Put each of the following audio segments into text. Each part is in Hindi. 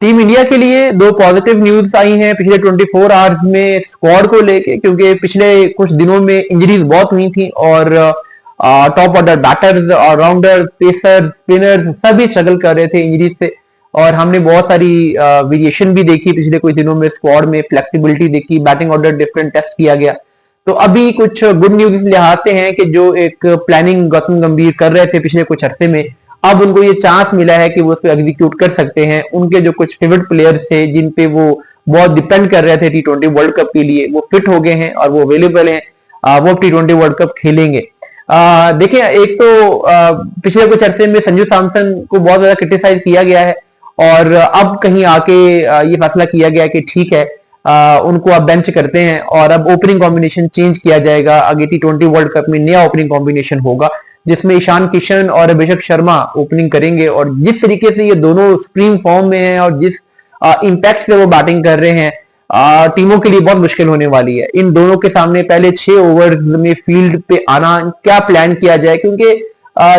टीम इंडिया के लिए दो पॉजिटिव न्यूज आई हैं पिछले 24 आवर्स में स्क्वाड को लेके, क्योंकि पिछले कुछ दिनों में इंजरीज बहुत हुई थी और top order batters, all-rounder, pacer, spinners सभी स्ट्रगल कर रहे थे इंजरीज से। और हमने बहुत सारी वेरिएशन भी देखी पिछले कुछ दिनों में, स्क्वाड में फ्लेक्सिबिलिटी देखी, बैटिंग ऑर्डर डिफरेंट टेस्ट किया गया। तो अभी कुछ गुड न्यूज इसलिए आते हैं कि जो एक प्लानिंग गौतम गंभीर कर रहे थे पिछले कुछ हफ्ते में, अब उनको ये चांस मिला है कि वो उसको एग्जीक्यूट कर सकते हैं। उनके जो कुछ फेवरेट प्लेयर्स थे जिन पे वो बहुत डिपेंड कर रहे थे T20 वर्ल्ड कप के लिए, वो फिट हो गए हैं और वो अवेलेबल हैं। वो T20 वर्ल्ड कप खेलेंगे। देखिए, एक तो पिछले कुछ अरसे में संजू सैमसन को बहुत ज्यादा क्रिटिसाइज किया गया है और अब कहीं आके ये फैसला किया गया कि ठीक है, उनको अब बेंच करते हैं और अब ओपनिंग कॉम्बिनेशन चेंज किया जाएगा। आगे T20 वर्ल्ड कप में नया ओपनिंग कॉम्बिनेशन होगा जिसमें ईशान किशन और अभिषेक शर्मा ओपनिंग करेंगे। और जिस तरीके से ये दोनों सुप्रीम फॉर्म में हैं और जिस इंपैक्ट से वो बैटिंग कर रहे हैं, टीमों के लिए बहुत मुश्किल होने वाली है। इन दोनों के सामने पहले 6 ओवर में फील्ड पे आना, क्या प्लान किया जाए, क्योंकि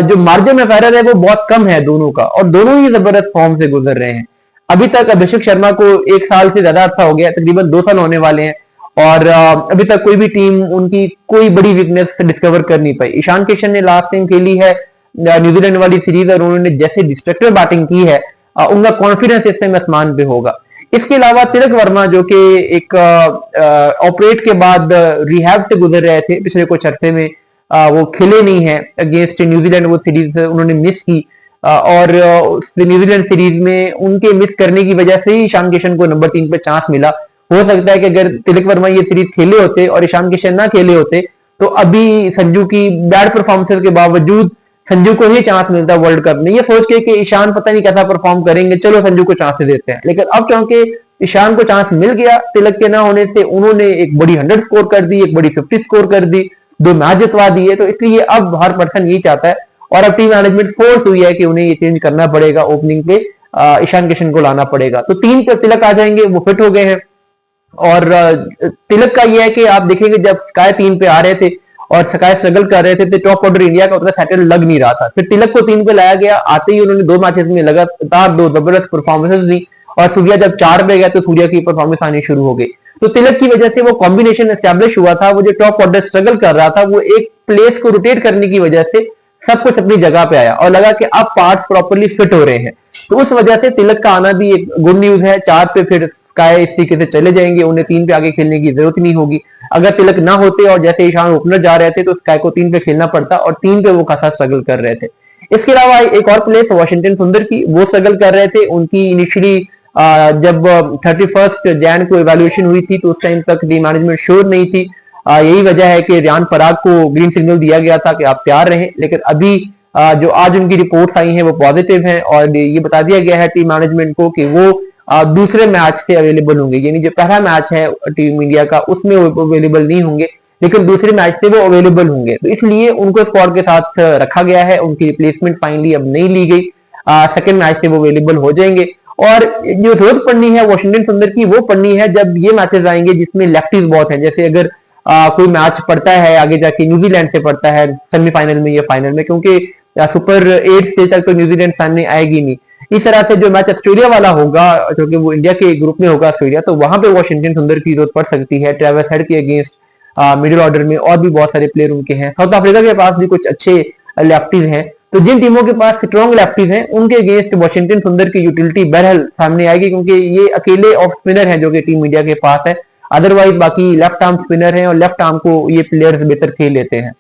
जो मार्जिन ऑफ एरर है वो बहुत कम है दोनों का, और दोनों ही जबरदस्त फॉर्म से गुजर रहे हैं। अभी तक अभिषेक शर्मा को 1 साल से ज्यादा अर्सा हो गया, तकरीबन 2 साल होने वाले हैं, और अभी तक कोई भी टीम उनकी कोई बड़ी वीकनेस डिस्कवर कर नहीं पाई। ईशान किशन ने लास्ट टाइम खेली है न्यूजीलैंड वाली सीरीज और उन्होंने जैसे डिस्ट्रक्टिव बैटिंग की है, उनका कॉन्फिडेंस इस टाइम आसमान पे होगा। इसके अलावा तिलक वर्मा जो कि एक ऑपरेट के बाद रिहैब से गुजर रहे थे पिछले कुछ अरसे में, वो खेले नहीं है अगेंस्ट न्यूजीलैंड, वो सीरीज उन्होंने मिस की। और न्यूजीलैंड सीरीज में उनके मिस करने की वजह से ही ईशान किशन को नंबर 3 पे चांस मिला। हो सकता है कि अगर तिलक वर्मा ये सीरीज खेले होते और ईशान किशन ना खेले होते तो अभी संजू की बैड परफॉर्मेंस के बावजूद संजू को ही चांस मिलता वर्ल्ड कप में, ये सोच के कि ईशान पता नहीं कैसा परफॉर्म करेंगे, चलो संजू को चांस देते हैं। लेकिन अब चूंकि ईशान को चांस मिल गया तिलक के ना होने से, उन्होंने एक बड़ी 100 स्कोर कर दी, एक बड़ी 50 स्कोर कर दी, 2 मैच जितवा दिए। तो इसलिए अब हर पर्सन यही चाहता है और अब टीम मैनेजमेंट फोर्स हुई है कि उन्हें ये चेंज करना पड़ेगा, ओपनिंग पे ईशान किशन को लाना पड़ेगा। तो 3 पे तिलक आ जाएंगे, वो फिट हो गए हैं। और तिलक का ये है कि आप देखेंगे जब स्काई 3 पे आ रहे थे और स्काई स्ट्रगल कर रहे थे तो टॉप ऑर्डर इंडिया का उतना सेटल लग नहीं रहा था। फिर तिलक को 3 पे लाया गया, आते ही उन्होंने 2 मैचेस में लगातार 2 जबरदस्त परफॉर्मेंसेस दी और सूर्या जब 4 पे गया तो सूर्या की परफॉर्मेंस आनी शुरू हो गई। तो तिलक की वजह से वो कॉम्बिनेशन एस्टेब्लिश हुआ था, वो जो टॉप ऑर्डर स्ट्रगल कर रहा था वो एक प्लेस को रोटेट करने की वजह से सब कुछ अपनी जगह पे आया और लगा कि अब पार्ट प्रॉपर्ली फिट हो रहे हैं। तो उस वजह से तिलक का आना भी एक गुड न्यूज है। 4 पे फिर स्काई इस तरीके से चले जाएंगे, उन्हें 3 पे आगे खेलने की जरूरत नहीं होगी। अगर तिलक ना होते और जैसे ईशान ओपनर जा रहे थे तो स्काई को 3 पे खेलना पड़ता और 3 पे वो खासा स्ट्रगल कर रहे थे। इसके अलावा एक और प्लेस वाशिंगटन सुंदर की, वो स्ट्रगल कर रहे थे। उनकी इनिशियली जब 31 जैन को इवैल्यूएशन हुई थी तो उस टाइम तक टीम मैनेजमेंट श्योर नहीं थी। यही वजह है कि रियान पराग को ग्रीन सिग्नल दिया गया था कि आप तैयार रहें, लेकिन अभी जो आज उनकी रिपोर्ट आई है वो पॉजिटिव है और ये बता दिया गया है टीम मैनेजमेंट को कि वो दूसरे मैच से अवेलेबल होंगे। यानी जो पहला मैच है टीम इंडिया का उसमें वो अवेलेबल नहीं होंगे, लेकिन दूसरे मैच से वो अवेलेबल होंगे। तो इसलिए उनको स्क्वाड के साथ रखा गया है, उनकी रिप्लेसमेंट फाइनली अब नहीं ली गई। सेकेंड मैच से वो अवेलेबल हो जाएंगे। और जो जरूरत पड़नी है वाशिंगटन सुंदर की, वो पड़नी है जब ये मैचेस आएंगे जिसमें लेफ्टीज बहुत हैं। जैसे अगर कोई मैच पड़ता है आगे जाके न्यूजीलैंड से पड़ता है सेमीफाइनल में या फाइनल में, क्योंकि सुपर 8 स्टेज तक तो न्यूजीलैंड सामने आएगी नहीं। इस तरह से जो मैच ऑस्ट्रेलिया वाला होगा, जो कि वो इंडिया के ग्रुप में होगा ऑस्ट्रेलिया, तो वहां पे वाशिंगटन सुंदर की जरूरत पड़ सकती है। ट्रेविस हेड के अगेंस्ट मिडिल ऑर्डर में और भी बहुत सारे प्लेयर उनके हैं। साउथ अफ्रीका के पास भी कुछ अच्छे लेफ्टीज हैं। तो जिन टीमों के पास स्ट्रॉन्ग लेफ्टीज हैं उनके अगेंस्ट वाशिंगटन सुंदर की यूटिलिटी बहरहाल सामने आएगी, क्योंकि ये अकेले ऑफ स्पिनर है जो कि टीम इंडिया के पास है। अदरवाइज बाकी लेफ्ट आर्म स्पिनर हैं और लेफ्ट आर्म को ये प्लेयर्स बेहतर खेल लेते हैं।